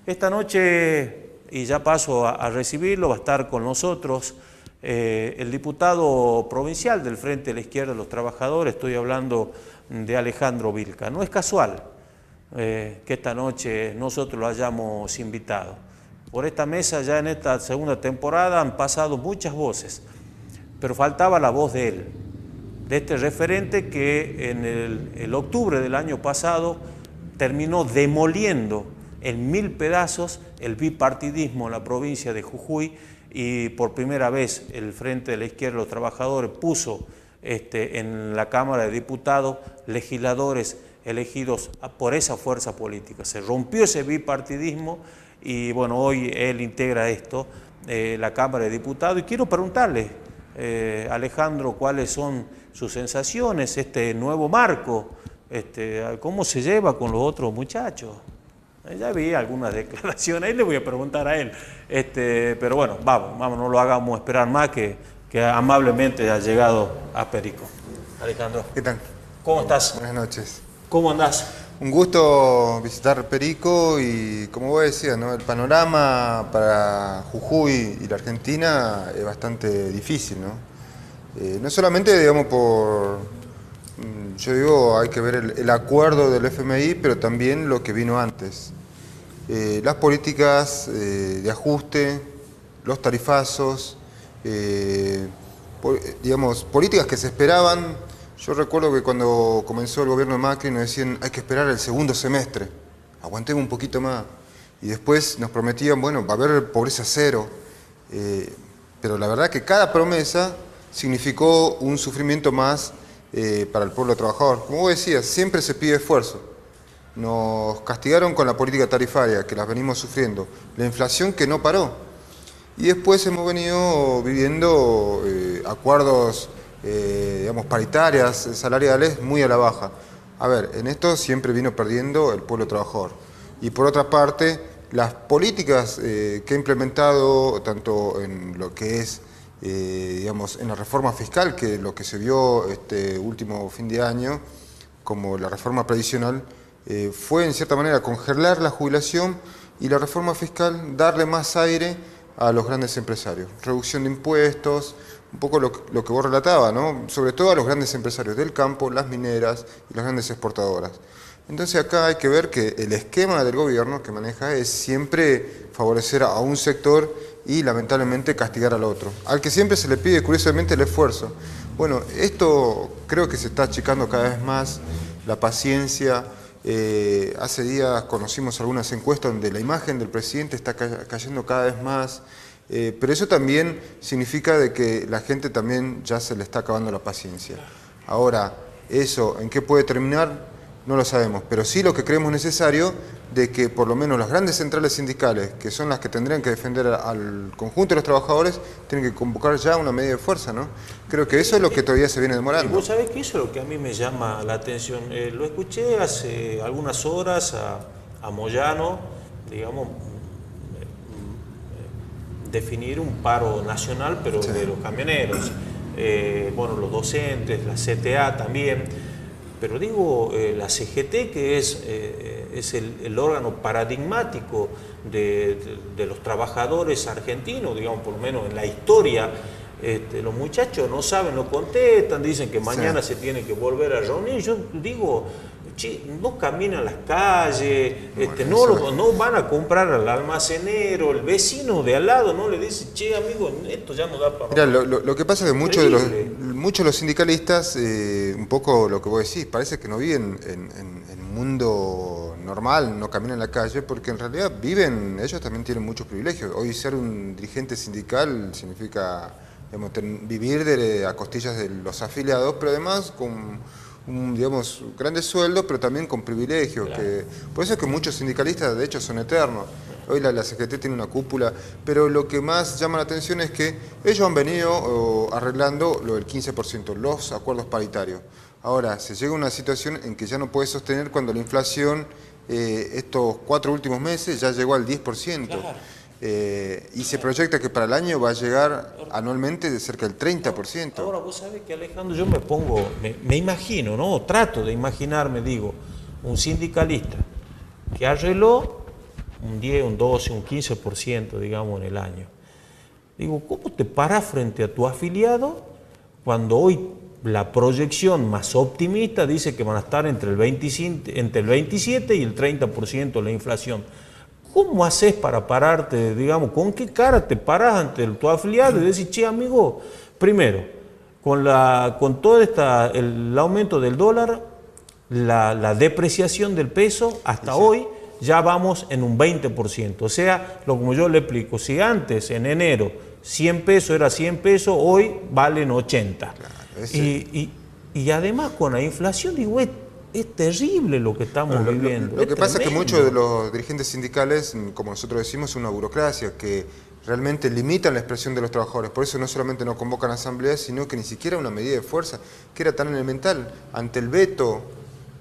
Esta noche, y ya paso a recibirlo, va a estar con nosotros el diputado provincial del Frente de la Izquierda de los Trabajadores, estoy hablando de Alejandro Vilca. No es casual que esta noche nosotros lo hayamos invitado. Por esta mesa ya en esta segunda temporada han pasado muchas voces, pero faltaba la voz de él, de este referente que en el octubre del año pasado terminó demoliendo en 1000 pedazos el bipartidismo en la provincia de Jujuy, y por primera vez el Frente de la Izquierda de los Trabajadores puso en la Cámara de Diputados legisladores elegidos por esa fuerza política. Se rompió ese bipartidismo y bueno, hoy él integra esto, la Cámara de Diputados, y quiero preguntarle, Alejandro, cuáles son sus sensaciones, este nuevo marco, cómo se lleva con los otros muchachos. Ya vi algunas declaraciones, ahí le voy a preguntar a él, pero bueno, vamos, no lo hagamos esperar más, que amablemente ha llegado a Perico. Alejandro. ¿Qué tal? ¿Cómo estás? Buenas noches. ¿Cómo andás? Un gusto visitar Perico y, como vos decías, ¿no? El panorama para Jujuy y la Argentina es bastante difícil, ¿no? No solamente, digamos, yo digo, hay que ver el acuerdo del FMI, pero también lo que vino antes. Las políticas de ajuste, los tarifazos, digamos, políticas que se esperaban. Yo recuerdo que cuando comenzó el gobierno de Macri nos decían hay que esperar el segundo semestre, aguantemos un poquito más. Y después nos prometían, bueno, va a haber pobreza cero. Pero la verdad que cada promesa significó un sufrimiento más para el pueblo trabajador. Como vos decías, siempre se pide esfuerzo. Nos castigaron con la política tarifaria, que las venimos sufriendo, la inflación que no paró. Y después hemos venido viviendo acuerdos, digamos, paritarias, salariales muy a la baja. A ver, en esto siempre vino perdiendo el pueblo trabajador. Y por otra parte, las políticas que ha implementado, tanto en lo que es, digamos, en la reforma fiscal, que lo que se vio este último fin de año, como la reforma previsional, fue en cierta manera congelar la jubilación, y la reforma fiscal darle más aire a los grandes empresarios. Reducción de impuestos, un poco lo que vos relatabas, ¿no? Sobre todo a los grandes empresarios del campo, las mineras y las grandes exportadoras. Entonces acá hay que ver que el esquema del gobierno que maneja es siempre favorecer a un sector y lamentablemente castigar al otro, al que siempre se le pide curiosamente el esfuerzo. Bueno, esto creo que se está achicando cada vez más, la paciencia. Hace días conocimos algunas encuestas donde la imagen del presidente está cayendo cada vez más, pero eso también significa de que la gente también ya se le está acabando la paciencia. Ahora, eso, ¿en qué puede terminar? No lo sabemos, pero sí lo que creemos necesario de que por lo menos las grandes centrales sindicales, que son las que tendrían que defender al conjunto de los trabajadores, tienen que convocar ya una medida de fuerza, ¿no? Creo que eso es lo que todavía se viene demorando. Y vos sabés que eso es lo que a mí me llama la atención. Lo escuché hace algunas horas a Moyano, digamos, definir un paro nacional, pero sí, de los camioneros, bueno, los docentes, la CTA también. Pero digo, la CGT, que es el órgano paradigmático de los trabajadores argentinos, digamos, por lo menos en la historia, los muchachos no saben, no contestan, dicen que mañana sí se tiene que volver a reunir. Yo digo, no caminan las calles, no van a comprar al almacenero, el vecino de al lado no le dice, che, amigo, esto ya no da para... Mira, lo que pasa es que muchos de los sindicalistas, un poco lo que vos decís, parece que no viven en un mundo normal, no caminan en la calle, porque en realidad ellos también tienen muchos privilegios. Hoy ser un dirigente sindical significa, digamos, vivir a costillas de los afiliados, pero además con digamos, grandes sueldos, pero también con privilegios. Claro. Por eso es que muchos sindicalistas, de hecho, son eternos. Hoy la CGT tiene una cúpula, pero lo que más llama la atención es que ellos han venido arreglando lo del 15%, los acuerdos paritarios. Ahora, se llega a una situación en que ya no puede sostener cuando la inflación, estos 4 últimos meses, ya llegó al 10%. Claro. Y se proyecta que para el año va a llegar anualmente de cerca del 30%. Ahora, vos sabés que, Alejandro, yo me imagino, ¿no? Trato de imaginarme, digo, un sindicalista que arregló un 10, un 12, un 15%, digamos, en el año. Digo, ¿cómo te paras frente a tu afiliado cuando hoy la proyección más optimista dice que van a estar entre el 27 y el 30% de la inflación? ¿Cómo haces para pararte, digamos, con qué cara te paras ante tu afiliado y decís, che, amigo, primero, con todo el aumento del dólar, la depreciación del peso, hasta hoy ya vamos en un 20%. O sea, como yo le explico, si antes, en enero, 100 pesos era 100 pesos, hoy valen 80. Claro, y además con la inflación, digo, es terrible lo que estamos viviendo. Lo que pasa es que muchos de los dirigentes sindicales, como nosotros decimos, es una burocracia que realmente limitan la expresión de los trabajadores. Por eso no solamente no convocan asambleas, sino que ni siquiera una medida de fuerza, que era tan elemental, ante el veto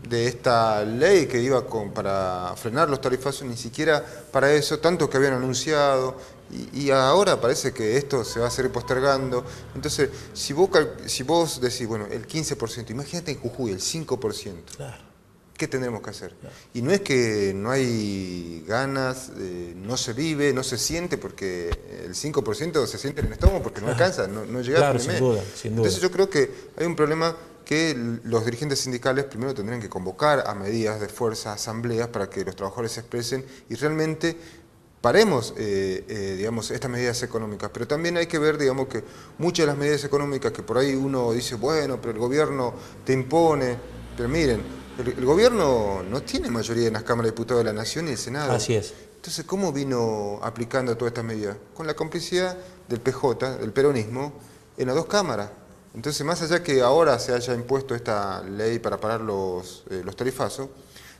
de esta ley que iba para frenar los tarifazos, ni siquiera para eso, tanto que habían anunciado, y ahora parece que esto se va a seguir postergando. Entonces, si vos decís, bueno, el 15%, imagínate en Jujuy, el 5%. Claro. ¿Qué tendremos que hacer? Claro. Y no es que no hay ganas, no se vive, no se siente, porque el 5% se siente en el estómago porque no alcanza, no llega a fin de mes. Sin duda. Entonces yo creo que hay un problema que los dirigentes sindicales primero tendrían que convocar a medidas de fuerza, asambleas, para que los trabajadores se expresen y realmente paremos, digamos, estas medidas económicas. Pero también hay que ver, digamos, que muchas de las medidas económicas que por ahí uno dice, bueno, pero el gobierno te impone, pero miren, el gobierno no tiene mayoría en las cámaras de diputados de la Nación y el Senado. Así es. Entonces, ¿cómo vino aplicando todas estas medidas? Con la complicidad del PJ, del peronismo, en las dos cámaras. Entonces, más allá que ahora se haya impuesto esta ley para parar los tarifazos,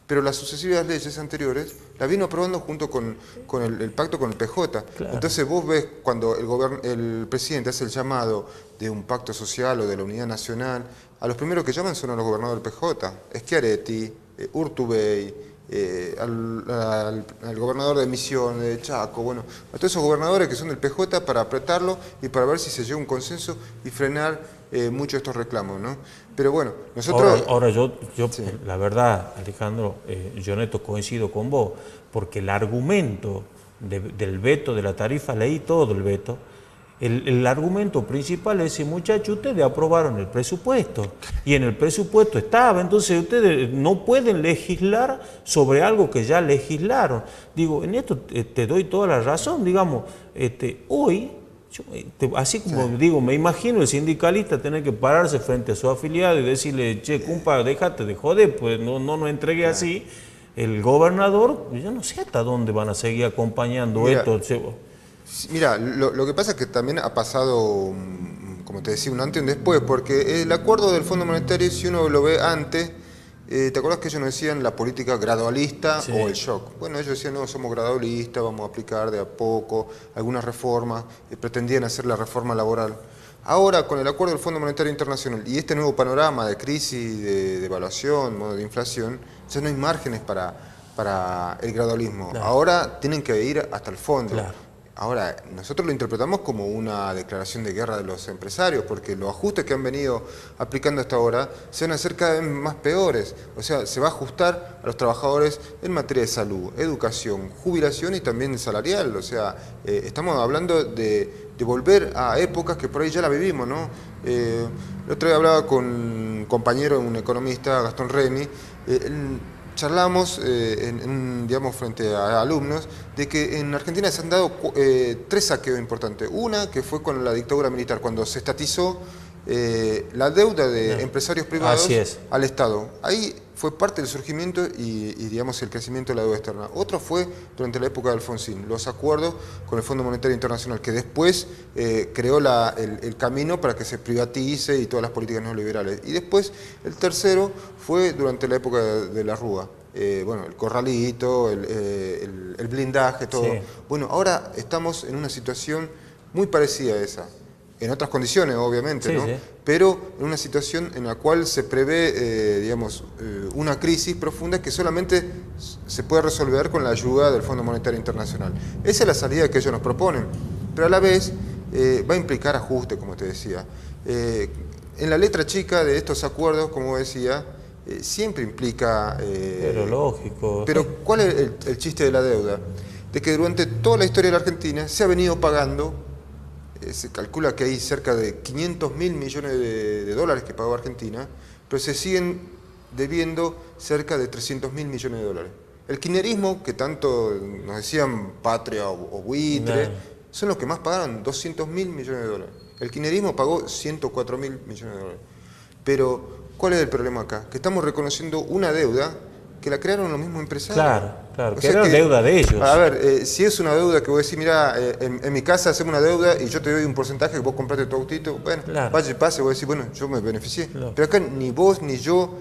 pero las sucesivas leyes anteriores la vino aprobando junto con el pacto con el PJ. Claro. Entonces vos ves cuando el presidente hace el llamado de un pacto social o de la unidad nacional, a los primeros que llaman son a los gobernadores del PJ, Schiaretti, Urtubey, al gobernador de Misiones, de Chaco, bueno, a todos esos gobernadores que son del PJ para apretarlo y para ver si se llega a un consenso y frenar muchos de estos reclamos, ¿no? Pero bueno, nosotros... Ahora yo sí. La verdad, Alejandro, yo en esto coincido con vos, porque el argumento del veto de la tarifa, leí todo el veto, el argumento principal es, muchachos, ustedes aprobaron el presupuesto y en el presupuesto estaba, entonces ustedes no pueden legislar sobre algo que ya legislaron. Digo, en esto te doy toda la razón, digamos, hoy, así como digo, me imagino el sindicalista tener que pararse frente a su afiliado y decirle, che, compa, déjate de joder, pues no entregué así. El gobernador, yo no sé hasta dónde van a seguir acompañando esto. Mira, lo que pasa es que también ha pasado, como te decía, un antes y un después, porque el acuerdo del Fondo Monetario, si uno lo ve antes, ¿te acuerdas que ellos nos decían la política gradualista o el shock? Bueno, ellos decían, no, somos gradualistas, vamos a aplicar de a poco algunas reformas, pretendían hacer la reforma laboral. Ahora, con el acuerdo del Fondo Monetario Internacional y este nuevo panorama de crisis, de devaluación, de inflación, ya no hay márgenes para el gradualismo. Claro. Ahora tienen que ir hasta el fondo. Claro. Ahora, nosotros lo interpretamos como una declaración de guerra de los empresarios, porque los ajustes que han venido aplicando hasta ahora se van a hacer cada vez más peores. O sea, se va a ajustar a los trabajadores en materia de salud, educación, jubilación y también salarial. O sea, estamos hablando de volver a épocas que por ahí ya la vivimos, ¿no? El otro día hablaba con un compañero, un economista, Gastón Reni, charlamos digamos, frente a alumnos de que en Argentina se han dado 3 saqueos importantes. Una que fue con la dictadura militar, cuando se estatizó la deuda de empresarios privados al Estado. Ahí fue parte del surgimiento y digamos, el crecimiento de la deuda externa. Otro fue durante la época de Alfonsín, los acuerdos con el Fondo Monetario Internacional, que después creó el camino para que se privatice y todas las políticas neoliberales. Y después, el tercero fue durante la época de la Rúa. Bueno, el corralito, el blindaje, todo. Sí. Bueno, ahora estamos en una situación muy parecida a esa. En otras condiciones, obviamente, ¿no? Sí. Pero en una situación en la cual se prevé, digamos, una crisis profunda que solamente se puede resolver con la ayuda del Fondo Monetario Internacional. Esa es la salida que ellos nos proponen, pero a la vez va a implicar ajuste, como te decía. En la letra chica de estos acuerdos, como decía, siempre implica... Pero lógico. Pero ¿cuál es el chiste de la deuda? De que durante toda la historia de la Argentina se ha venido pagando, se calcula que hay cerca de 500.000 millones de dólares que pagó Argentina, pero se siguen debiendo cerca de 300.000 millones de dólares. El kirchnerismo, que tanto nos decían patria o buitre, son los que más pagaron, 200.000 millones de dólares. El kirchnerismo pagó 104.000 millones de dólares. Pero, ¿cuál es el problema acá? Que estamos reconociendo una deuda que la crearon los mismos empresarios. Claro, que era deuda de ellos. A ver, si es una deuda que vos decís, mira, en mi casa hacemos una deuda y yo te doy un porcentaje que vos compraste tu autito, bueno, vaya y pase, vos decís, bueno, yo me beneficié. Claro. Pero acá ni vos ni yo,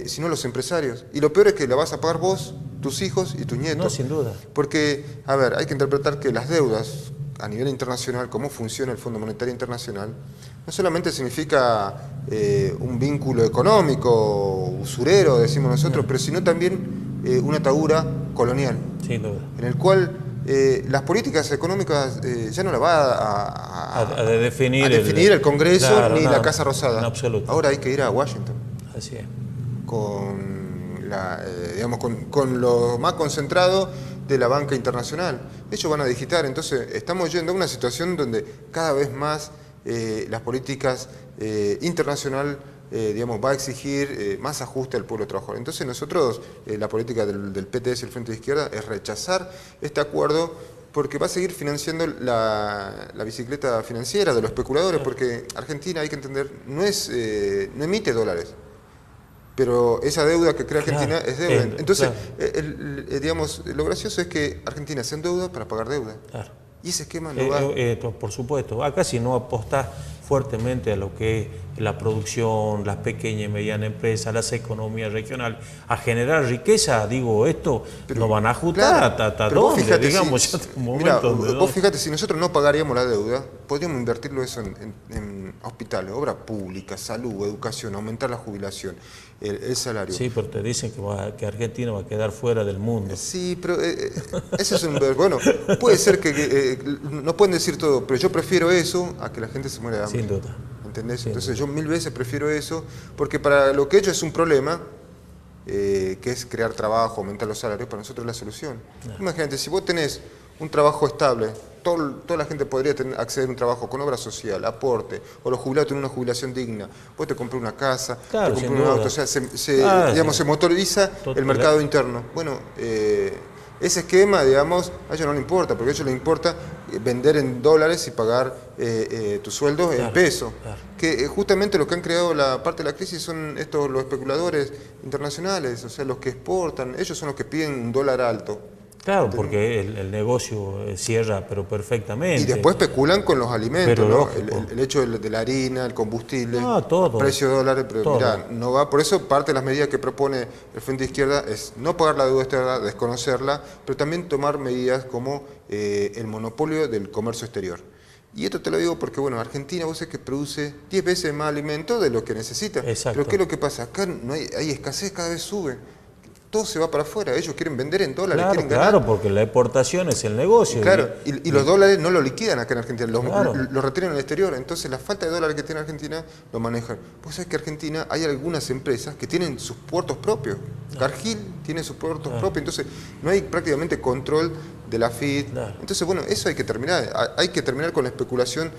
sino los empresarios. Y lo peor es que la vas a pagar vos, tus hijos y tus nietos. No, sin duda. Porque, a ver, hay que interpretar que las deudas a nivel internacional, cómo funciona el Fondo Monetario Internacional, no solamente significa un vínculo económico, usurero, decimos nosotros, pero sino también una atadura colonial. Sin duda. En el cual las políticas económicas ya no la va a definir el Congreso, claro, ni la Casa Rosada. En absoluto. Ahora hay que ir a Washington. Así es. Con lo más concentrado de la banca internacional. Ellos van a digitar, entonces estamos yendo a una situación donde cada vez más las políticas internacional va a exigir más ajuste al pueblo trabajador. Entonces nosotros, la política del PTS y el Frente de Izquierda es rechazar este acuerdo porque va a seguir financiando la bicicleta financiera de los especuladores, porque Argentina, hay que entender, no emite dólares. Pero esa deuda que crea Argentina es deuda. Entonces, lo gracioso es que Argentina se endeuda para pagar deuda. Claro. Y ese esquema no va... por supuesto. Acá si no apostás fuertemente a lo que es la producción, las pequeñas y medianas empresas, las economías regionales, a generar riqueza, digo, esto lo van a ajustar hasta dónde, fíjate, digamos, vos fíjate, si nosotros no pagaríamos la deuda, podríamos invertirlo eso en hospitales, obra pública, salud, educación, aumentar la jubilación, el salario. Sí, pero te dicen que Argentina va a quedar fuera del mundo. Sí, pero eso es un... Bueno, puede ser que no pueden decir todo, pero yo prefiero eso a que la gente se muera de hambre. Sin duda. ¿Entendés? Entonces yo 1000 veces prefiero eso, porque para lo que ellos es un problema, que es crear trabajo, aumentar los salarios, para nosotros es la solución. Imagínate, si vos tenés un trabajo estable, toda la gente podría acceder a un trabajo con obra social, aporte, o los jubilados tienen una jubilación digna, vos te comprás una casa, te comprás un auto, o sea, se motoriza el mercado interno. Bueno, ese esquema, a ellos no les importa, porque a ellos les importa vender en dólares y pagar tus sueldos en peso. Claro. Que justamente los que han creado la parte de la crisis son los especuladores internacionales, o sea, los que exportan, ellos son los que piden un dólar alto. Claro, porque el negocio cierra, pero perfectamente. Y después especulan con los alimentos, ¿no? El hecho de la harina, el combustible, todo. Precio de dólares, pero mirá, no va. Por eso parte de las medidas que propone el Frente de Izquierda es no pagar la deuda externa, desconocerla, pero también tomar medidas como el monopolio del comercio exterior. Y esto te lo digo porque, bueno, Argentina, vos sabés que produce 10 veces más alimento de lo que necesita. Exacto. Pero ¿qué es lo que pasa? Acá no hay escasez, cada vez sube. Todo se va para afuera, ellos quieren vender en dólares, quieren ganar. Claro, porque la exportación es el negocio. Claro, y los dólares no lo liquidan acá en Argentina, los retiran en el exterior, entonces la falta de dólares que tiene Argentina lo manejan. Vos sabés que Argentina hay algunas empresas que tienen sus puertos propios, Cargill tiene sus puertos propios, entonces no hay prácticamente control de la FIT. Entonces, bueno, eso hay que terminar con la especulación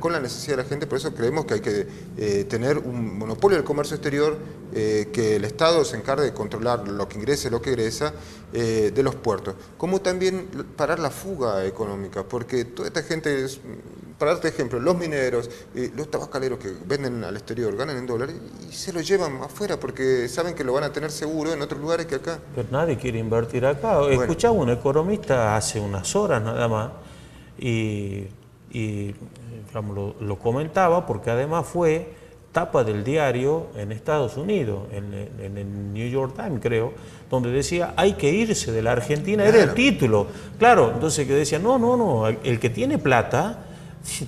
con la necesidad de la gente, por eso creemos que hay que tener un monopolio del comercio exterior, que el Estado se encargue de controlar lo que ingresa y lo que egresa de los puertos, como también parar la fuga económica, porque toda esta gente, para darte ejemplo, los mineros, los tabacaleros que venden al exterior ganan en dólares y se lo llevan afuera porque saben que lo van a tener seguro en otros lugares que acá. Pero nadie quiere invertir acá. Bueno. Escuchaba un economista hace unas horas nada más y digamos, lo comentaba porque además fue tapa del diario en Estados Unidos, en el New York Times creo, donde decía hay que irse de la Argentina, era el título. Claro, entonces que decía, no, el que tiene plata,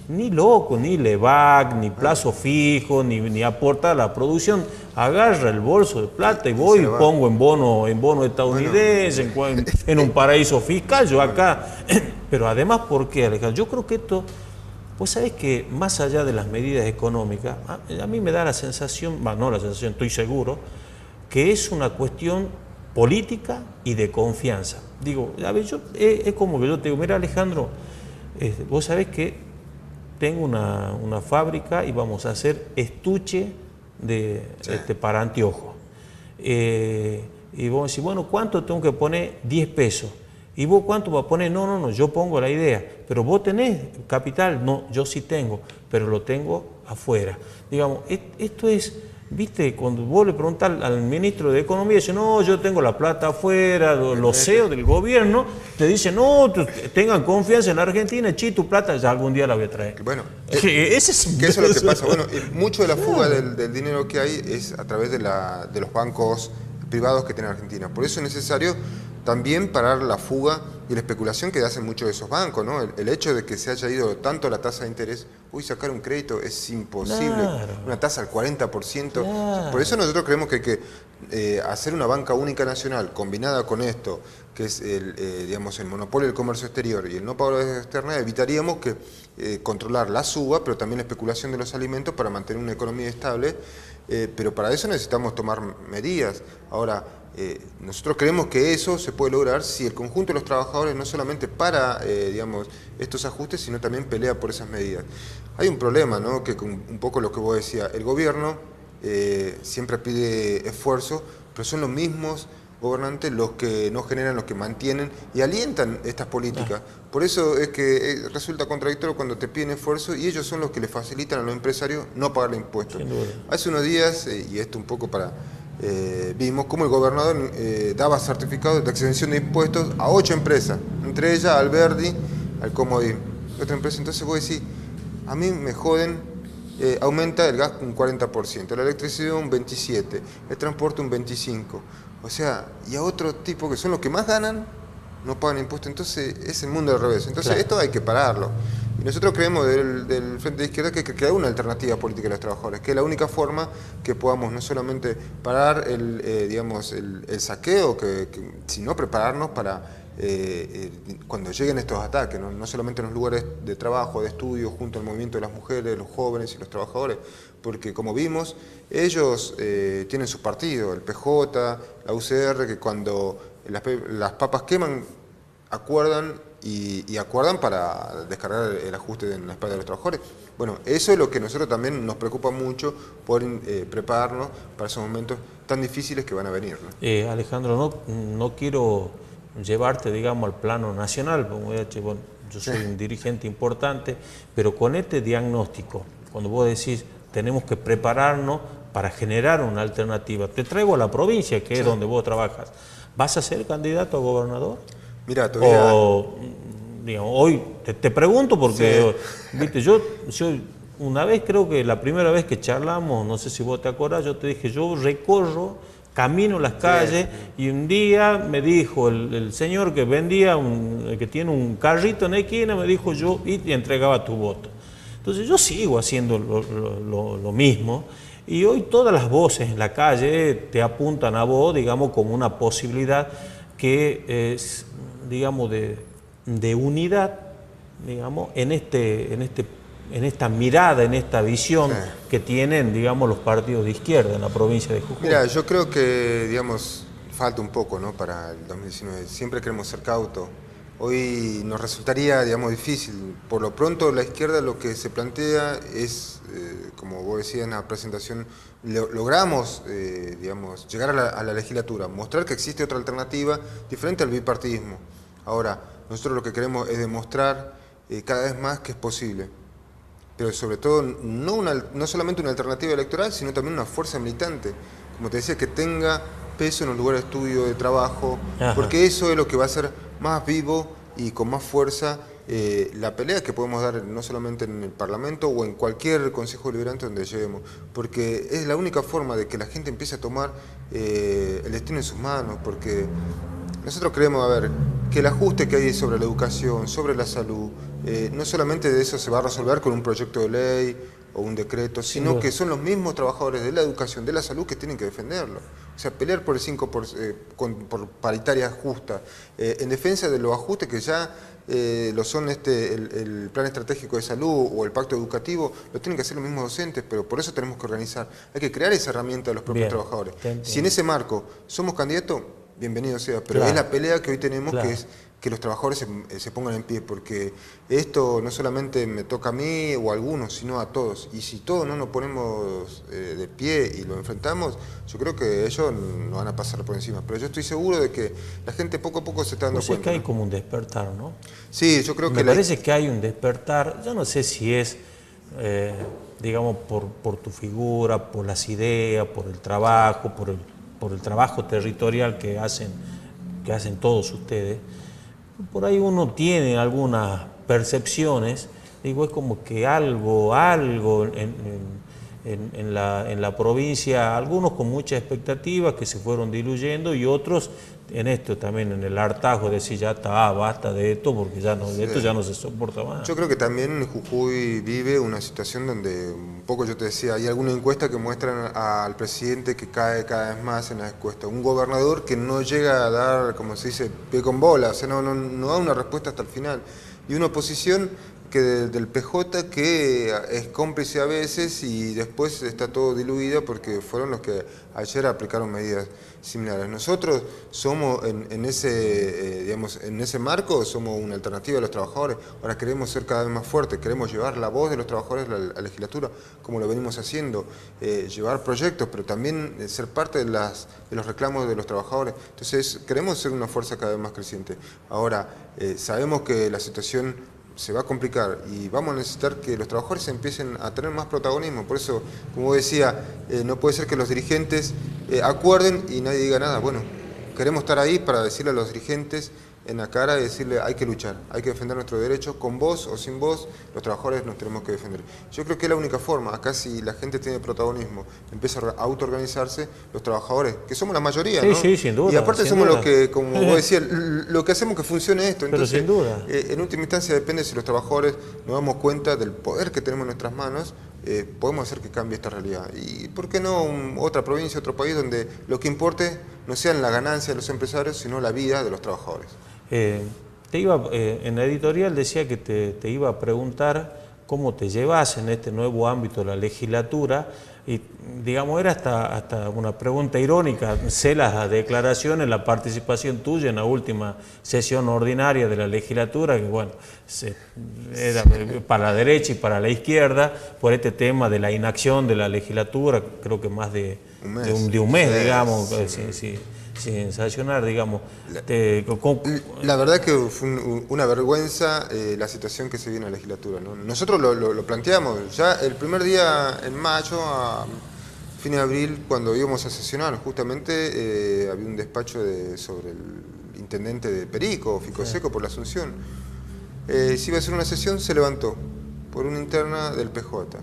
ni loco, ni LEVAC, ni plazo fijo, ni aporta a la producción, agarra el bolso de plata y voy y pongo en bono estadounidense, en un paraíso fiscal, yo acá. Pero además, ¿por qué, Alejandro? Yo creo que esto Vos sabés que más allá de las medidas económicas, a mí me da la sensación, no la sensación, estoy seguro, que es una cuestión política y de confianza. Digo, a ver, es como que yo te digo, mira Alejandro, vos sabés que tengo una fábrica y vamos a hacer estuche para anteojos. Y vos decís, bueno, ¿cuánto tengo que poner? 10 pesos. ¿Y vos cuánto vas a poner? No, yo pongo la idea. Pero vos tenés capital. No, yo sí tengo, pero lo tengo afuera. Digamos, esto es, viste, cuando vos le preguntás al ministro de Economía, dice, no, yo tengo la plata afuera, los CEOs del gobierno, te dicen, no, tengan confianza en la Argentina, tu plata ya algún día la voy a traer. Bueno, eso es lo que pasa. Bueno, mucho de la fuga del dinero que hay es a través de los bancos privados que tiene Argentina. Por eso es necesario también parar la fuga y la especulación que hacen muchos de esos bancos, ¿no? El hecho de que se haya ido tanto la tasa de interés, sacar un crédito es imposible, claro. Una tasa al 40%. Claro. Por eso nosotros creemos que hay que hacer una banca única nacional combinada con esto, que es digamos, el monopolio del comercio exterior y el no pago de deuda externa, evitaríamos que controlar la suba, pero también la especulación de los alimentos para mantener una economía estable, pero para eso necesitamos tomar medidas. Ahora, nosotros creemos que eso se puede lograr si el conjunto de los trabajadores no solamente para digamos, estos ajustes, sino también pelea por esas medidas. Hay un problema, ¿no? Que un poco lo que vos decías, el gobierno siempre pide esfuerzo, pero son los mismos gobernantes los que no generan, los que mantienen y alientan estas políticas. Por eso es que resulta contradictorio cuando te piden esfuerzo y ellos son los que le facilitan a los empresarios no pagar impuestos. Hace unos días, y esto un poco para... vimos cómo el gobernador daba certificados de exención de impuestos a 8 empresas, entre ellas Alberdi, al Comodín, otra empresa. Entonces vos decís, a mí me joden, aumenta el gas un 40%, la electricidad un 27%, el transporte un 25%, o sea, y a otro tipo que son los que más ganan, no pagan impuestos. Entonces es el mundo al revés. Entonces claro, esto hay que pararlo. Y nosotros creemos del Frente de Izquierda que hay que crear una alternativa política de los trabajadores, que es la única forma que podamos no solamente parar digamos, el saqueo, sino prepararnos para cuando lleguen estos ataques, no solamente en los lugares de trabajo, de estudio, junto al movimiento de las mujeres, los jóvenes y los trabajadores, porque como vimos, ellos tienen su partido, el PJ, la UCR, que cuando las papas queman, acuerdan y acuerdan para descargar el ajuste en la espalda de los trabajadores. Bueno, eso es lo que a nosotros también nos preocupa mucho, poder prepararnos para esos momentos tan difíciles que van a venir, ¿no? Alejandro, no quiero llevarte, digamos, al plano nacional, como yo soy un dirigente importante, pero con este diagnóstico, cuando vos decís, tenemos que prepararnos para generar una alternativa, te traigo a la provincia, que es donde vos trabajas. ¿Vas a ser candidato a gobernador? Mira, todavía... digamos, hoy te pregunto porque, viste, yo una vez, creo que la primera vez que charlamos, no sé si vos te acordás, yo te dije, yo recorro, camino las calles, y un día me dijo el señor que vendía, que tiene un carrito en la esquina, me dijo y te entregaba tu voto. Entonces yo sigo haciendo lo mismo, y hoy todas las voces en la calle te apuntan a vos, digamos, como una posibilidad que es, digamos, de unidad, digamos, en esta mirada, en esta visión que tienen, digamos, los partidos de izquierda en la provincia de Jujuy. Mira, yo creo que, digamos, falta un poco, ¿no?, para el 2019. Siempre queremos ser cautos. Hoy nos resultaría, digamos, difícil. Por lo pronto, la izquierda lo que se plantea es, como vos decías en la presentación, logramos, digamos, llegar a la legislatura, mostrar que existe otra alternativa diferente al bipartidismo. Ahora, nosotros lo que queremos es demostrar cada vez más que es posible. Pero sobre todo, no solamente una alternativa electoral, sino también una fuerza militante. Como te decía, que tenga peso en los lugares de estudio, de trabajo, porque eso es lo que va a hacer más vivo y con más fuerza la pelea que podemos dar no solamente en el Parlamento o en cualquier Consejo Deliberante donde lleguemos, porque es la única forma de que la gente empiece a tomar el destino en sus manos, porque nosotros creemos, a ver, que el ajuste que hay sobre la educación, sobre la salud, no solamente de eso se va a resolver con un proyecto de ley o un decreto, sino que son los mismos trabajadores de la educación, de la salud, que tienen que defenderlo. O sea, pelear por el 5%, por paritaria justa, en defensa de los ajustes que ya lo son el plan estratégico de salud o el pacto educativo, lo tienen que hacer los mismos docentes, pero por eso tenemos que organizar. Hay que crear esa herramienta de los propios trabajadores. Si en ese marco somos candidatos, bienvenido sea, pero es la pelea que hoy tenemos, que es que los trabajadores se pongan en pie, porque esto no solamente me toca a mí o a algunos, sino a todos. Y si todos no nos ponemos de pie y lo enfrentamos, yo creo que ellos nos van a pasar por encima. Pero yo estoy seguro de que la gente poco a poco se está dando cuenta. Es que hay como un despertar, ¿no? Sí, yo creo que... Me parece que hay un despertar, yo no sé si es, digamos, por tu figura, por las ideas, por el trabajo, por el trabajo territorial que hacen todos ustedes. Por ahí uno tiene algunas percepciones, digo, es como que algo en la provincia, algunos con muchas expectativas que se fueron diluyendo y otros en esto también, en el hartazgo de decir ya está, basta de esto porque ya no, de esto ya no se soporta más. Yo creo que también Jujuy vive una situación donde, un poco yo te decía, hay alguna encuesta que muestran al presidente que cae cada vez más en la encuesta, un gobernador que no llega a dar, como se dice, pie con bola, o sea, no da una respuesta hasta el final, y una oposición del PJ que es cómplice a veces y después está todo diluido porque fueron los que ayer aplicaron medidas similares. Nosotros somos en ese marco, somos una alternativa a los trabajadores. Ahora queremos ser cada vez más fuertes, queremos llevar la voz de los trabajadores a la legislatura, como lo venimos haciendo, llevar proyectos, pero también ser parte de los reclamos de los trabajadores. Entonces queremos ser una fuerza cada vez más creciente. Ahora, sabemos que la situación se va a complicar y vamos a necesitar que los trabajadores empiecen a tener más protagonismo. Por eso, como decía, no puede ser que los dirigentes acuerden y nadie diga nada. Bueno, queremos estar ahí para decirle a los dirigentes en la cara y decirle hay que luchar, hay que defender nuestros derechos, con vos o sin vos, los trabajadores nos tenemos que defender. Yo creo que es la única forma, acá si la gente tiene protagonismo, empieza a autoorganizarse, los trabajadores, que somos la mayoría, ¿no? Sí, sin duda. Y aparte somos los que, como vos decías, lo que hacemos que funcione esto. Entonces, pero sin duda. En última instancia depende si los trabajadores nos damos cuenta del poder que tenemos en nuestras manos, podemos hacer que cambie esta realidad. Y ¿por qué no otra provincia, otro país donde lo que importe no sean la ganancia de los empresarios, sino la vida de los trabajadores? En la editorial decía que te iba a preguntar cómo te llevas en este nuevo ámbito de la legislatura y digamos era hasta una pregunta irónica, sé las declaraciones, la participación tuya en la última sesión ordinaria de la legislatura, que bueno, era para la derecha y para la izquierda, por este tema de la inacción de la legislatura, creo que más de un mes, digamos, sin sancionar, digamos. La verdad que fue una vergüenza la situación que se viene en la legislatura, ¿no? Nosotros lo planteamos ya el primer día en mayo, a fines de abril, cuando íbamos a sesionar, justamente había un despacho sobre el intendente de Perico, Ficoseco, por la Asunción. Si iba a hacer una sesión, se levantó por una interna del PJ.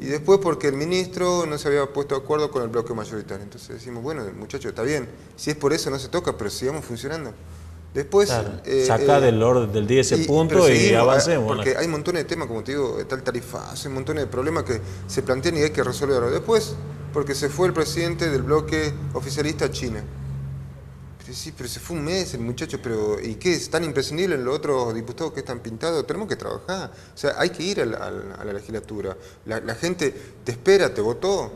Y después porque el ministro no se había puesto de acuerdo con el bloque mayoritario. Entonces decimos, bueno, muchachos, está bien, si es por eso no se toca, pero sigamos funcionando. Después... Claro, sacá del orden del día ese punto y avancemos. Porque hay montones de temas, como te digo, está el tarifazo, hay montones de problemas que se plantean y hay que resolverlos. Después, porque se fue el presidente del bloque oficialista a China. Sí, pero se fue un mes el muchacho, pero ¿y qué? ¿Es tan imprescindible en los otros diputados que están pintados? Tenemos que trabajar, o sea, hay que ir a la legislatura. La gente te espera, te votó,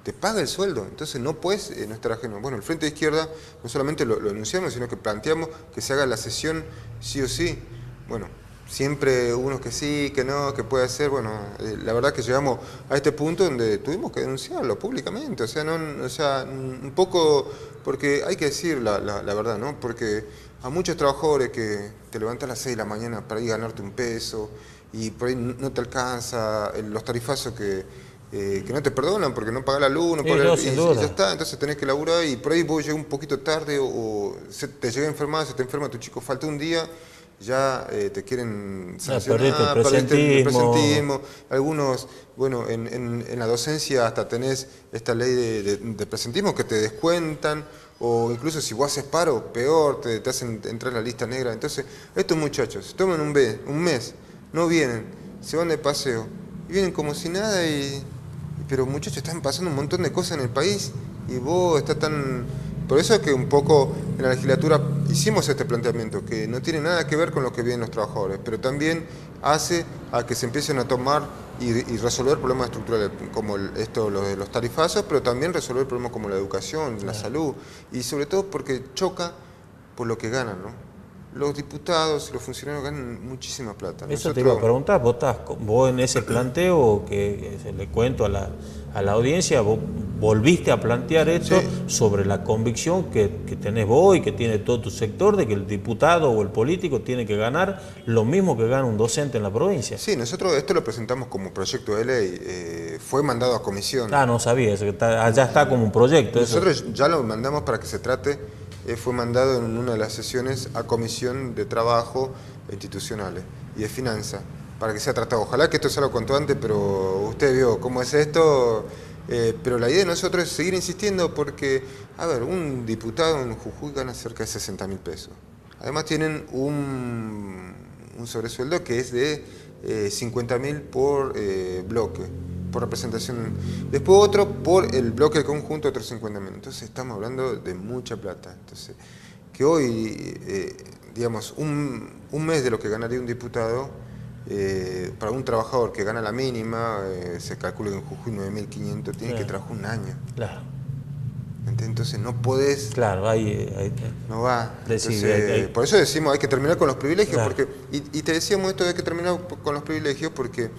te paga el sueldo, entonces no puedes no estar ajeno. Bueno, el Frente de Izquierda no solamente lo anunciamos, sino que planteamos que se haga la sesión sí o sí. Bueno, siempre unos que sí, que no, que puede ser. Bueno, la verdad que llegamos a este punto donde tuvimos que denunciarlo públicamente, un poco, porque hay que decir la verdad, ¿no? Porque a muchos trabajadores que te levantas a las 6 de la mañana para ir a ganarte un peso y por ahí no te alcanza, los tarifazos que no te perdonan porque no pagas la luz, no pagas, y ya está, entonces tenés que laburar y por ahí vos llegas un poquito tarde o te llega a enfermar, se te enferma tu chico, falta un día, ya te quieren sancionar, perdiste el presentismo. Algunos, bueno, en la docencia hasta tenés esta ley de presentismo que te descuentan, o incluso si vos haces paro, peor, te hacen entrar en la lista negra. Entonces, estos muchachos toman un mes, no vienen, se van de paseo, y vienen como si nada, pero muchachos, están pasando un montón de cosas en el país Y vos estás tan... Por eso es que un poco en la legislatura hicimos este planteamiento, que no tiene nada que ver con lo que viven los trabajadores, pero también hace a que se empiecen a tomar y resolver problemas estructurales, como lo de los tarifazos, pero también resolver problemas como la educación, la salud, y sobre todo porque choca por lo que ganan, ¿no? Los diputados y los funcionarios ganan muchísima plata. Eso te iba a preguntar, vos en ese planteo que se le cuento a la audiencia, vos volviste a plantear esto sobre la convicción que tenés vos y que tiene todo tu sector de que el diputado o el político tiene que ganar lo mismo que gana un docente en la provincia. Sí, nosotros esto lo presentamos como proyecto de ley, fue mandado a comisión. Ah, no sabía eso, que allá está como un proyecto. Nosotros eso. ya lo mandamos para que se trate, fue mandado en una de las sesiones a Comisión de Trabajo Institucionales y de Finanzas, para que sea tratado. Ojalá que esto salga cuanto antes, pero usted vio cómo es esto, pero la idea de nosotros es seguir insistiendo porque, a ver, un diputado en Jujuy gana cerca de 60.000 pesos. Además tienen un sobresueldo que es de 50.000 por bloque, por representación. Después otro por el bloque conjunto, otros 50.000. Entonces estamos hablando de mucha plata. Entonces, que hoy, digamos, un mes de lo que ganaría un diputado, para un trabajador que gana la mínima, se calcula que en Jujuy 9.500, tiene que trabajar un año. Claro. Entonces no podés... Claro, no va. Entonces, por eso decimos hay que terminar con los privilegios. Claro. Porque, y te decíamos esto de que terminar con los privilegios porque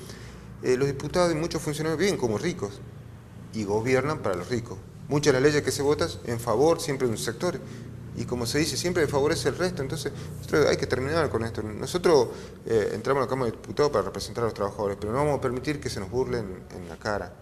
los diputados y muchos funcionarios viven como ricos y gobiernan para los ricos. Muchas de las leyes que se votan en favor siempre de un sector y como se dice, siempre favorece el resto. Entonces hay que terminar con esto. Nosotros entramos a la Cámara de Diputados para representar a los trabajadores, pero no vamos a permitir que se nos burlen en la cara.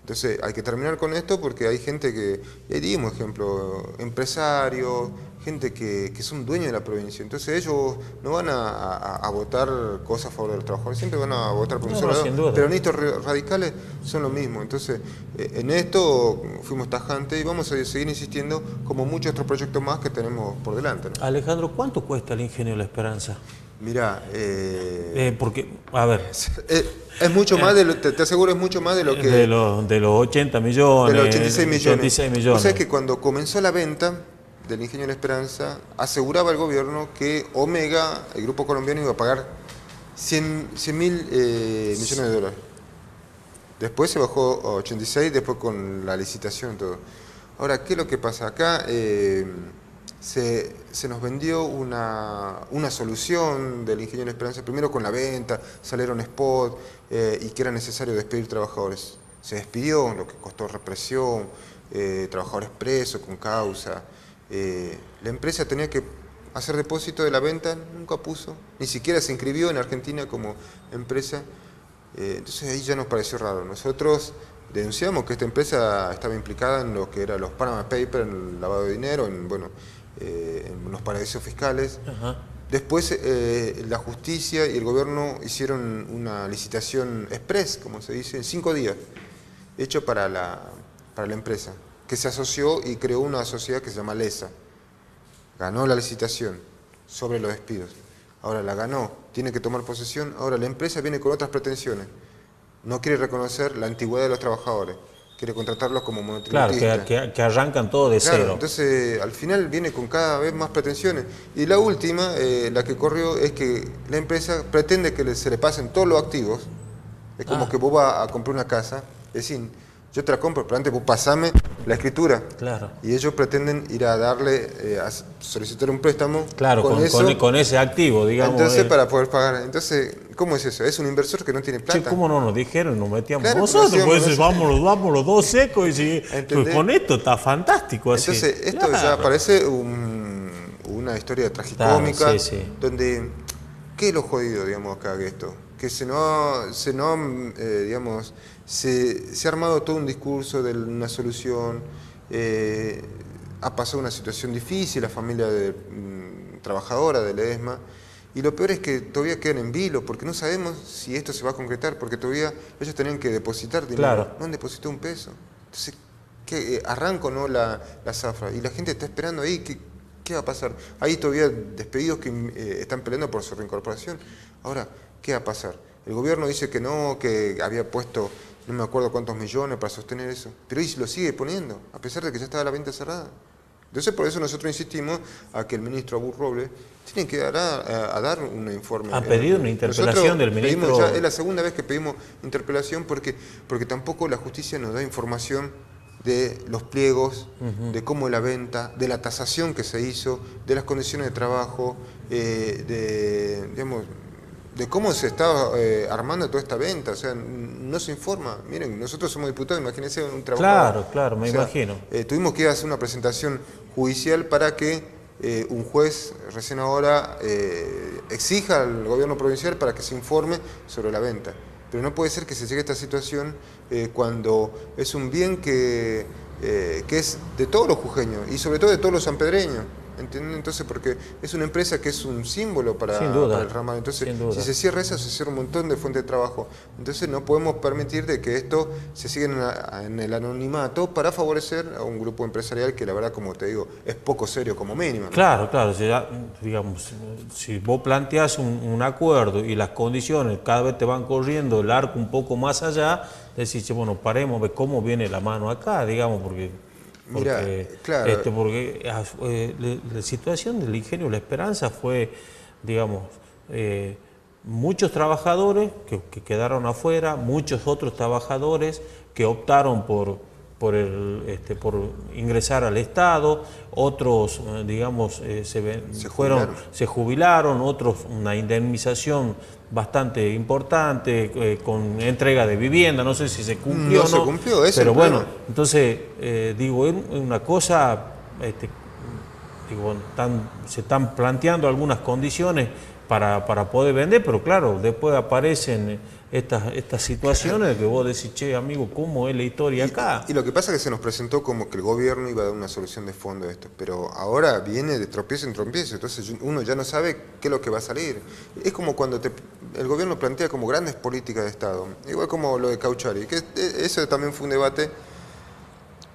Entonces hay que terminar con esto porque hay gente que, y ahí dimos ejemplo, empresarios, gente que son dueños de la provincia. Entonces ellos no van a votar cosas a favor de los trabajadores, siempre van a votar por un solo lado. Peronistas radicales son lo mismo. Entonces en esto fuimos tajantes y vamos a seguir insistiendo como muchos otros proyectos más que tenemos por delante, ¿no? Alejandro, ¿cuánto cuesta el Ingenio La Esperanza? Mirá, porque, a ver... es mucho más, te aseguro, es mucho más de lo que... De los 80 millones. De los 86 millones. 86 millones. O sea que cuando comenzó la venta del Ingenio La Esperanza, aseguraba el gobierno que Omega, el grupo colombiano, iba a pagar 100.000 millones de dólares. Después se bajó a 86, después con la licitación y todo. Ahora, ¿qué es lo que pasa? Acá se nos vendió una solución del Ingenio La Esperanza, primero con la venta, salieron spot y que era necesario despedir trabajadores. Se despidió, lo que costó represión, trabajadores presos con causa. La empresa tenía que hacer depósito de la venta, nunca puso, ni siquiera se inscribió en Argentina como empresa. Entonces ahí ya nos pareció raro. Nosotros denunciamos que esta empresa estaba implicada en lo que eran los Panama Papers, en el lavado de dinero, en los paraísos fiscales. Ajá. Después la justicia y el gobierno hicieron una licitación express, como se dice, en 5 días, hecho para la empresa, que se asoció y creó una sociedad que se llama LESA. Ganó la licitación sobre los despidos. Ahora la ganó, tiene que tomar posesión. Ahora la empresa viene con otras pretensiones. No quiere reconocer la antigüedad de los trabajadores. Quiere contratarlos como monotributistas. Claro, que arrancan todo de cero. Entonces, al final viene con cada vez más pretensiones. Y la última, la que corrió, es que la empresa pretende que se le pasen todos los activos. Es como que vos vas a comprar una casa, es decir, yo te la compro, pero antes vos pasame la escritura. Claro. Y ellos pretenden ir a darle, a solicitar un préstamo. Claro, con ese activo, digamos. Entonces, para poder pagar. Entonces, ¿cómo es eso? Es un inversor que no tiene plata. Che, ¿cómo no nos dijeron? Nos metíamos nosotros, pues vamos los dos secos y pues con esto está fantástico. Así. Entonces, esto ya parece una historia tragicómica, donde, ¿qué es lo jodido, digamos, acá de esto? Que se ha armado todo un discurso de una solución, ha pasado una situación difícil, la familia trabajadora de Ledesma, y lo peor es que todavía quedan en vilo, porque no sabemos si esto se va a concretar, porque todavía ellos tenían que depositar dinero, claro. No han depositado un peso. Entonces, ¿qué arranco no la zafra? Y la gente está esperando ahí, ¿qué va a pasar? Hay todavía despedidos que están peleando por su reincorporación. Ahora, ¿qué va a pasar? El gobierno dice que no, que había puesto no me acuerdo cuántos millones para sostener eso, pero hoy lo sigue poniendo, a pesar de que ya estaba la venta cerrada. Entonces, por eso nosotros insistimos a que el ministro Abur Robles tiene que dar a dar un informe. ¿Han pedido una interpelación del ministro? Es la segunda vez que pedimos interpelación porque tampoco la justicia nos da información de los pliegos, de cómo es la venta, de la tasación que se hizo, de las condiciones de trabajo, digamos, de cómo se está armando toda esta venta. O sea, no se informa. Miren, nosotros somos diputados, imagínense un trabajo. Claro, me imagino. Tuvimos que ir a hacer una presentación judicial para que un juez recién ahora exija al gobierno provincial para que se informe sobre la venta. Pero no puede ser que se llegue a esta situación cuando es un bien que es de todos los jujeños y sobre todo de todos los sanpedreños. ¿Entienden? Entonces, porque es una empresa que es un símbolo para el ramal. Entonces, si se cierra eso, se cierra un montón de fuentes de trabajo. Entonces, no podemos permitir de que esto se siga en el anonimato para favorecer a un grupo empresarial que, la verdad, como te digo, es poco serio como mínimo, ¿no? Claro, digamos, si vos planteás un acuerdo y las condiciones cada vez te van corriendo el arco un poco más allá, decís, bueno, paremos, ve cómo viene la mano acá, digamos, porque claro. Porque la situación del ingenio La Esperanza fue, digamos, muchos trabajadores que quedaron afuera, muchos otros trabajadores que optaron por ingresar al Estado, otros, digamos, se jubilaron, otros una indemnización bastante importante, con entrega de vivienda, no sé si se cumplió o no. Se cumplió, pero bueno, entonces, digo, es una cosa, se están planteando algunas condiciones para poder vender, pero claro, después aparecen estas situaciones que vos decís, che, amigo, ¿cómo es la historia acá? Y lo que pasa es que se nos presentó como que el gobierno iba a dar una solución de fondo a esto, pero ahora viene de tropiezo en tropiezo, entonces uno ya no sabe qué es lo que va a salir. Es como cuando el gobierno plantea como grandes políticas de Estado, igual como lo de Cauchari, que eso también fue un debate,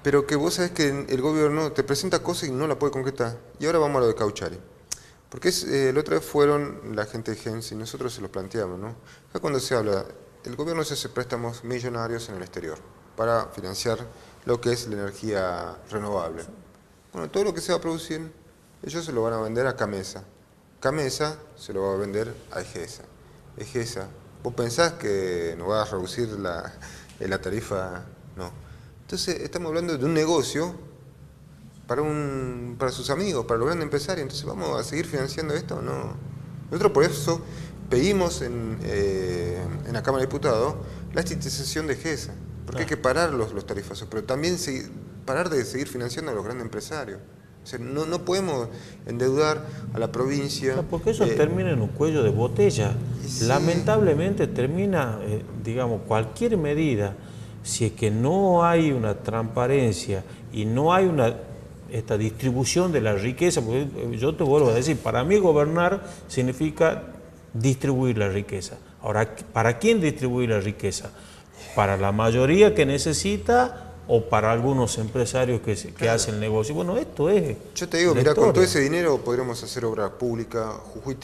pero que vos sabés que el gobierno te presenta cosas y no la puede concretar. Y ahora vamos a lo de Cauchari. Porque la otra vez fueron la gente de Gens y nosotros se lo planteamos, ¿no? Acá cuando se habla, el gobierno se hace préstamos millonarios en el exterior para financiar lo que es la energía renovable. Bueno, todo lo que se va a producir, ellos se lo van a vender a Camesa. Camesa se lo va a vender a Egesa. Egesa, ¿vos pensás que nos va a reducir la tarifa? No. Entonces, estamos hablando de un negocio para sus amigos, para los grandes empresarios. Entonces, ¿vamos a seguir financiando esto o no? Nosotros por eso pedimos en la Cámara de Diputados la estatización de GESA, porque hay que parar los tarifazos, pero también parar de seguir financiando a los grandes empresarios. O sea, no podemos endeudar a la provincia. No, porque eso termina en un cuello de botella. Sí. Lamentablemente termina, digamos, cualquier medida, si es que no hay una transparencia y no hay esta distribución de la riqueza, porque yo te vuelvo a decir, para mí gobernar significa distribuir la riqueza. Ahora, ¿para quién distribuir la riqueza? ¿Para la mayoría que necesita o para algunos empresarios que hacen negocio? Bueno, esto es... Yo te digo, mira, con todo ese dinero podremos hacer obra pública. Jujuy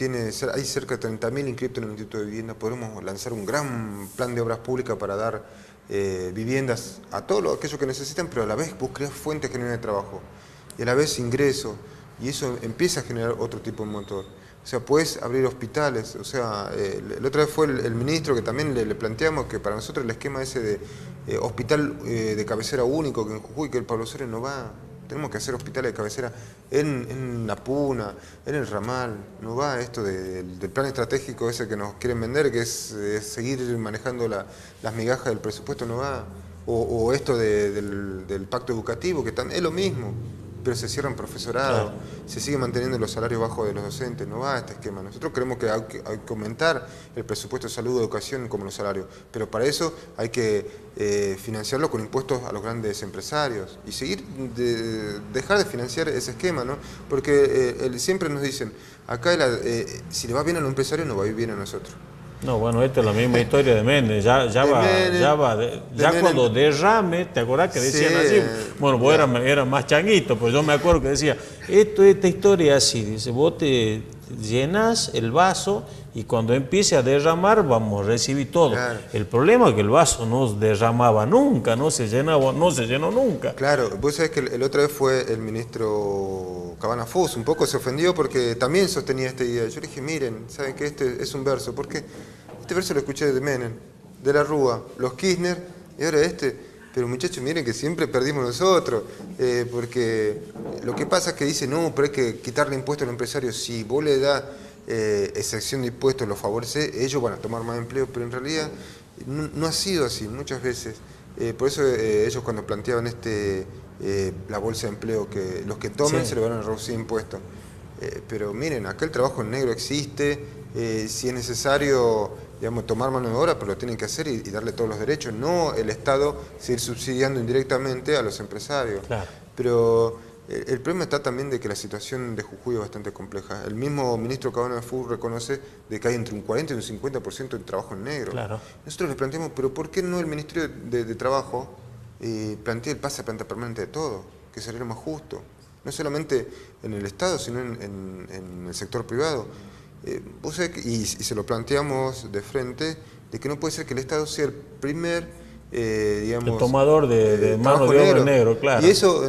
hay cerca de 30.000 inscritos en el Instituto de Vivienda. Podremos lanzar un gran plan de obras públicas para dar viviendas a todos aquellos que necesitan, pero a la vez vos creás fuentes generales de trabajo y a la vez ingresos, y eso empieza a generar otro tipo de motor. O sea, puedes abrir hospitales. O sea, la otra vez fue el ministro que también le planteamos que para nosotros el esquema ese de hospital de cabecera único que en Jujuy, que el Pablo Soria no va. Tenemos que hacer hospitales de cabecera en La Puna, en el Ramal. No va esto del plan estratégico ese que nos quieren vender, que es seguir manejando las migajas del presupuesto, no va. O esto del pacto educativo, que es lo mismo. Pero se cierran profesorados, se sigue manteniendo los salarios bajos de los docentes, no va a este esquema. Nosotros creemos que hay que aumentar el presupuesto de salud, educación como los salarios, pero para eso hay que financiarlo con impuestos a los grandes empresarios y dejar de financiar ese esquema, ¿no? Porque siempre nos dicen, acá si le va bien a los empresarios, no va a ir bien a nosotros. No, bueno, esta es la misma historia de Méndez, cuando derrame, ¿te acordás que decían así? Bueno, vos eras más changuito, pues yo me acuerdo que decía, esta historia es así, dice, vos te llenas el vaso y cuando empiece a derramar vamos a recibir todo. Claro. El problema es que el vaso no derramaba nunca, no se llenaba, no se llenó nunca. Claro, vos sabés que el otra vez fue el ministro Cabanafus, un poco se ofendió porque también sostenía esta idea. Yo le dije, miren, ¿saben qué? Este es un verso, porque este verso lo escuché de Menem, de la Rúa, los Kirchner y ahora este. Pero muchachos, miren que siempre perdimos nosotros, porque lo que pasa es que dice, no, pero hay que quitarle impuestos al empresario. Si vos le das excepción de impuestos, los favorece, ellos van a tomar más empleo, pero en realidad no ha sido así muchas veces. Por eso ellos cuando planteaban la bolsa de empleo, que los que tomen Sí. se le van a reducir impuestos. Pero miren, acá el trabajo en negro existe, si es necesario, digamos, tomar mano de obra, pero lo tienen que hacer y darle todos los derechos, no el Estado seguir subsidiando indirectamente a los empresarios. Claro. Pero el problema está también de que la situación de Jujuy es bastante compleja. El mismo ministro Cabanafus reconoce de que hay entre un 40 y un 50% de trabajo en negro. Claro. Nosotros le planteamos, pero ¿por qué no el Ministerio de Trabajo plantea el pase a planta permanente de todo? Que sería lo más justo. No solamente en el Estado, sino en el sector privado. Vos sabés y se lo planteamos de frente, de que no puede ser que el Estado sea el primer, digamos... El tomador de mano de obra negro, claro. Y eso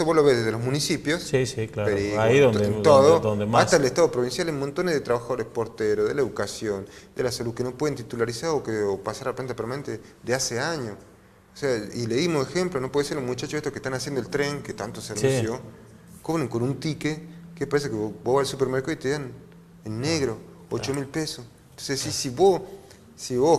vos lo ves desde los municipios. Sí, sí, claro. Pero, Ahí donde más... Hasta el Estado provincial, en montones de trabajadores porteros, de la educación, de la salud, que no pueden titularizar o pasar a planta permanente de hace años. O sea, y le dimos ejemplo, no puede ser los muchachos estos que están haciendo el tren, que tanto se anunció, Sí. cobren con un ticket, que parece que vos vas al supermercado y te dan en negro 8.000 pesos. Entonces, si vos,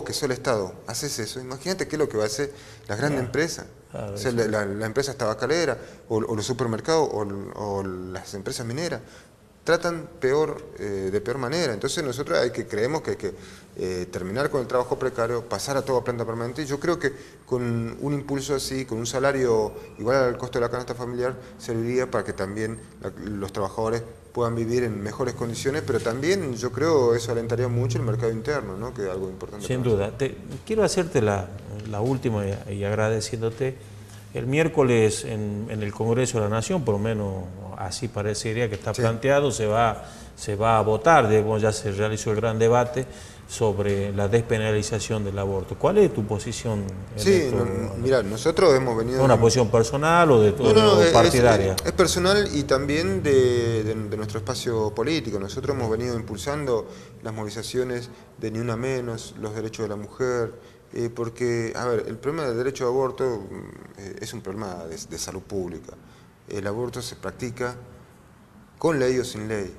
que sos el Estado, haces eso, imagínate qué es lo que va a hacer las grandes empresas. Claro, o sea, la empresa tabacalera, o los supermercados, o las empresas mineras, tratan de peor manera. Entonces nosotros creemos que hay que terminar con el trabajo precario, pasar a todo a planta permanente. Y yo creo que con un impulso así, con un salario igual al costo de la canasta familiar, serviría para que también los trabajadores puedan vivir en mejores condiciones, pero también yo creo eso alentaría mucho el mercado interno, ¿no? Que es algo importante. Sin duda. Quiero hacerte la última y agradeciéndote. El miércoles en el Congreso de la Nación, por lo menos así parecería que está planteado, se va a votar, ya se realizó el gran debate sobre la despenalización del aborto. ¿Cuál es tu posición en esto? Mira, nosotros hemos venido... ¿Una posición personal o o partidaria? Es personal y también de nuestro espacio político. Nosotros hemos venido impulsando las movilizaciones de Ni Una Menos, los derechos de la mujer, porque, a ver, el problema del derecho de aborto es un problema de salud pública. El aborto se practica con ley o sin ley.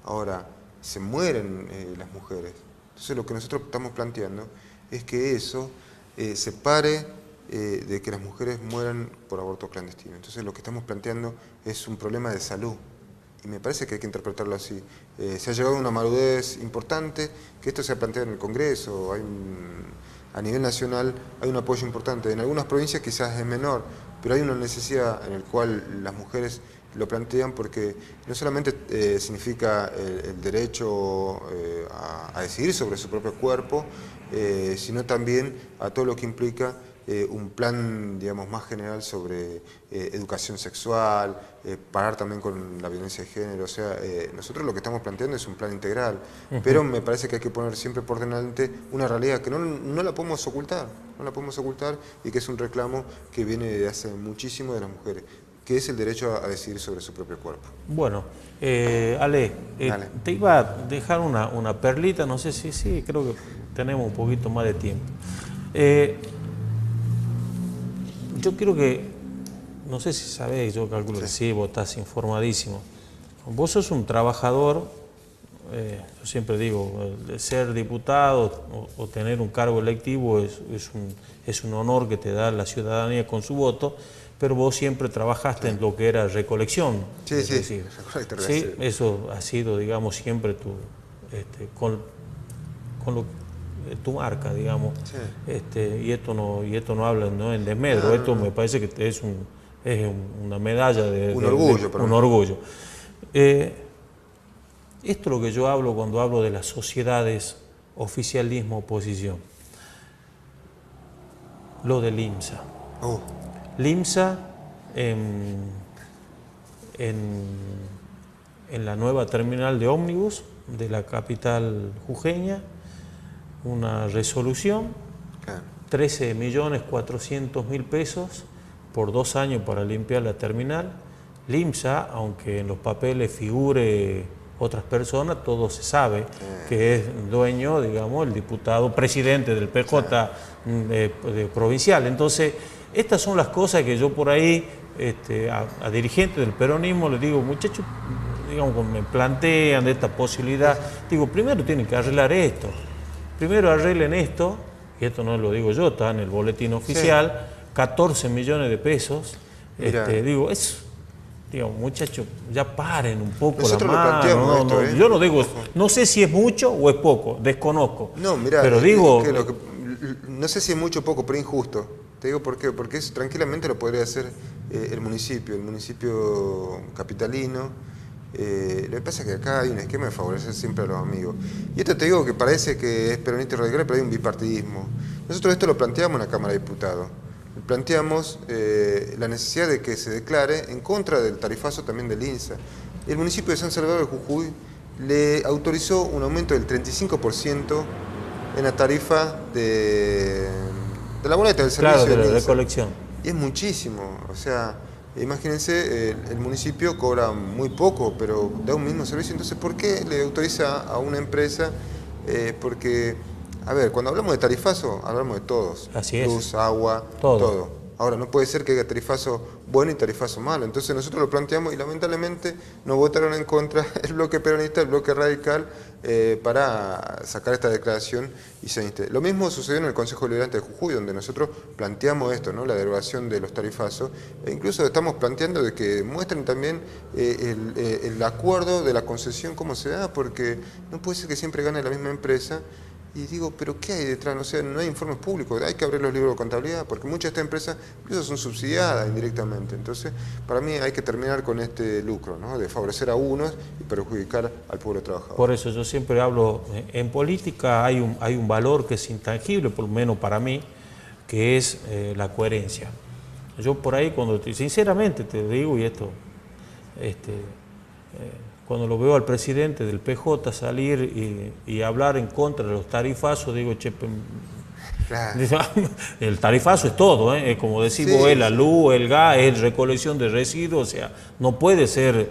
Ahora, se mueren las mujeres. Entonces lo que nosotros estamos planteando es que eso se pare de que las mujeres mueran por aborto clandestino. Entonces lo que estamos planteando es un problema de salud. Y me parece que hay que interpretarlo así. Se ha llegado a una madurez importante, que esto se ha planteado en el Congreso, a nivel nacional hay un apoyo importante. En algunas provincias quizás es menor, pero hay una necesidad en la cual las mujeres lo plantean porque no solamente significa el derecho a decidir sobre su propio cuerpo, sino también a todo lo que implica un plan, digamos, más general sobre educación sexual, parar también con la violencia de género. O sea, nosotros lo que estamos planteando es un plan integral, pero me parece que hay que poner siempre por delante una realidad que no la podemos ocultar, y que es un reclamo que viene de hace muchísimo de las mujeres, que es el derecho a decidir sobre su propio cuerpo. Bueno, Ale, te iba a dejar una perlita, no sé si sí, creo que tenemos un poquito más de tiempo. Yo quiero que, no sé si sabéis, yo calculo que sí, vos estás informadísimo. Vos sos un trabajador, yo siempre digo, ser diputado o tener un cargo electivo es un honor que te da la ciudadanía con su voto, pero vos siempre trabajaste en lo que era recolección. Sí, sí, eso ha sido, digamos, siempre con tu marca, digamos. Sí. Y esto no habla en desmedro, esto me parece que es una medalla un orgullo. Un orgullo. Esto es lo que yo hablo cuando hablo de las sociedades oficialismo-oposición. Lo del IMSA. en la nueva terminal de ómnibus de la capital jujeña, una resolución, 13.400.000 pesos por 2 años para limpiar la terminal. LIMSA, aunque en los papeles figure otras personas, todo se sabe que es dueño, digamos, el diputado presidente del PJ provincial. Entonces, estas son las cosas que yo por ahí a dirigentes del peronismo les digo, muchachos, digamos, me plantean de esta posibilidad, digo, primero tienen que arreglar esto, primero arreglen esto, y esto no lo digo yo, está en el boletín oficial, 14 millones de pesos, digo, digamos, muchachos, ya paren un poco nosotros la mano. Yo no digo, no sé si es mucho o es poco, desconozco. No, mira, pero digo, no sé si es mucho o poco, pero injusto. Te digo por qué, porque tranquilamente lo podría hacer el municipio capitalino. Lo que pasa es que acá hay un esquema de favorecer siempre a los amigos. Y esto te digo que parece que es peronista y radical, pero hay un bipartidismo. Nosotros esto lo planteamos en la Cámara de Diputados. Planteamos la necesidad de que se declare en contra del tarifazo también del INSA. El municipio de San Salvador de Jujuy le autorizó un aumento del 35% en la tarifa de la boleta del servicio de la INSA. recolección. Y es muchísimo, o sea, imagínense, el municipio cobra muy poco, pero da un mismo servicio. Entonces, ¿por qué le autoriza a una empresa? Porque, a ver, cuando hablamos de tarifazo, hablamos de todos. Así es. Luz, agua, todo. Ahora, no puede ser que haya tarifazo bueno y tarifazo malo. Entonces nosotros lo planteamos y lamentablemente nos votaron en contra el bloque peronista, el bloque radical, para sacar esta declaración y se inste. Lo mismo sucedió en el Consejo Deliberante de Jujuy, donde nosotros planteamos esto, ¿no? La derogación de los tarifazos, e incluso estamos planteando de que muestren también el acuerdo de la concesión, cómo se da, porque no puede ser que siempre gane la misma empresa. Y digo, ¿pero qué hay detrás? O sea, no hay informes públicos, hay que abrir los libros de contabilidad, porque muchas de estas empresas incluso son subsidiadas indirectamente. Entonces, para mí hay que terminar con este lucro, ¿no? De favorecer a unos y perjudicar al pueblo trabajador. Por eso yo siempre hablo, en política hay un valor que es intangible, por lo menos para mí, que es la coherencia. Yo por ahí, sinceramente te digo, y esto, cuando lo veo al presidente del PJ salir y hablar en contra de los tarifazos, digo, che, claro. El tarifazo es todo, como decís vos, la luz, el gas, es recolección de residuos, o sea, no puede ser...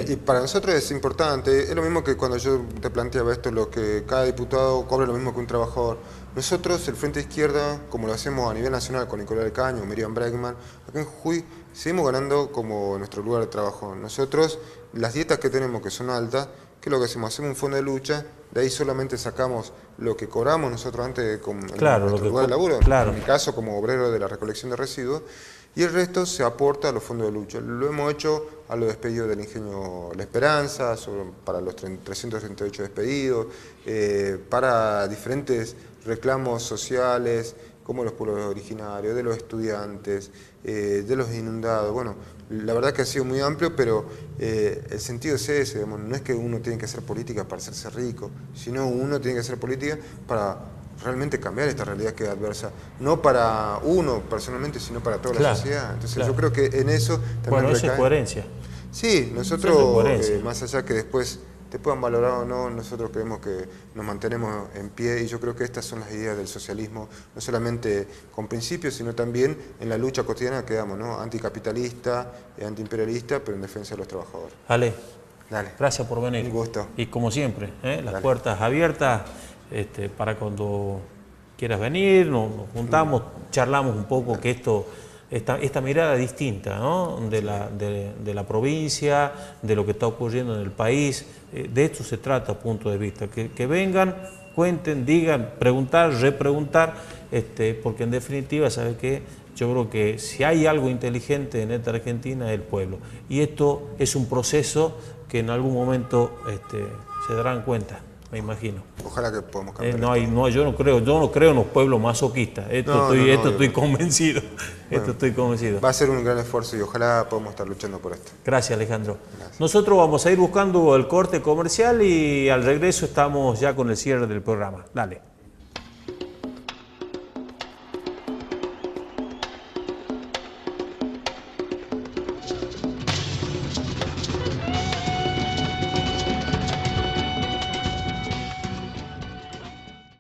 y para nosotros es importante, es lo mismo que cuando yo te planteaba esto, lo que cada diputado cobra lo mismo que un trabajador. Nosotros, el Frente Izquierda, como lo hacemos a nivel nacional con Nicolás del Caño, Miriam Bregman, acá en Jujuy, seguimos ganando como nuestro lugar de trabajo. Nosotros, las dietas que tenemos que son altas, ¿qué es lo que hacemos? Hacemos un fondo de lucha, de ahí solamente sacamos lo que cobramos nosotros antes en nuestro lugar de laburo, en mi caso como obrero de la recolección de residuos, y el resto se aporta a los fondos de lucha. Lo hemos hecho a los despedidos del ingenio La Esperanza, para los 338 despedidos, para diferentes reclamos sociales, como los pueblos originarios, de los estudiantes, de los inundados. Bueno, la verdad que ha sido muy amplio, pero el sentido es ese, digamos, no es que uno tiene que hacer política para hacerse rico, sino uno tiene que hacer política para realmente cambiar esta realidad que es adversa, no para uno personalmente, sino para toda la sociedad. Entonces yo creo que en eso también bueno, eso es coherencia. Sí, nosotros, más allá que después te puedan valorar o no, nosotros creemos que nos mantenemos en pie y yo creo que estas son las ideas del socialismo, no solamente con principios, sino también en la lucha cotidiana que damos, ¿no? Anticapitalista, antiimperialista, pero en defensa de los trabajadores. Ale, gracias por venir. Un gusto. Y como siempre, las puertas abiertas para cuando quieras venir, nos juntamos, charlamos un poco, que esta mirada distinta, ¿no? de la provincia, de lo que está ocurriendo en el país, de esto se trata, punto de vista, que vengan, cuenten, digan, preguntar, repreguntar, porque en definitiva, ¿sabe qué? Yo creo que si hay algo inteligente en esta Argentina es el pueblo, y esto es un proceso que en algún momento se darán cuenta. Me imagino. Ojalá que podamos cambiar. Yo no creo en los pueblos masoquistas. Estoy convencido. Bueno, estoy convencido. Va a ser un gran esfuerzo y ojalá podamos estar luchando por esto. Gracias, Alejandro. Gracias. Nosotros vamos a ir buscando el corte comercial y al regreso estamos ya con el cierre del programa. Dale.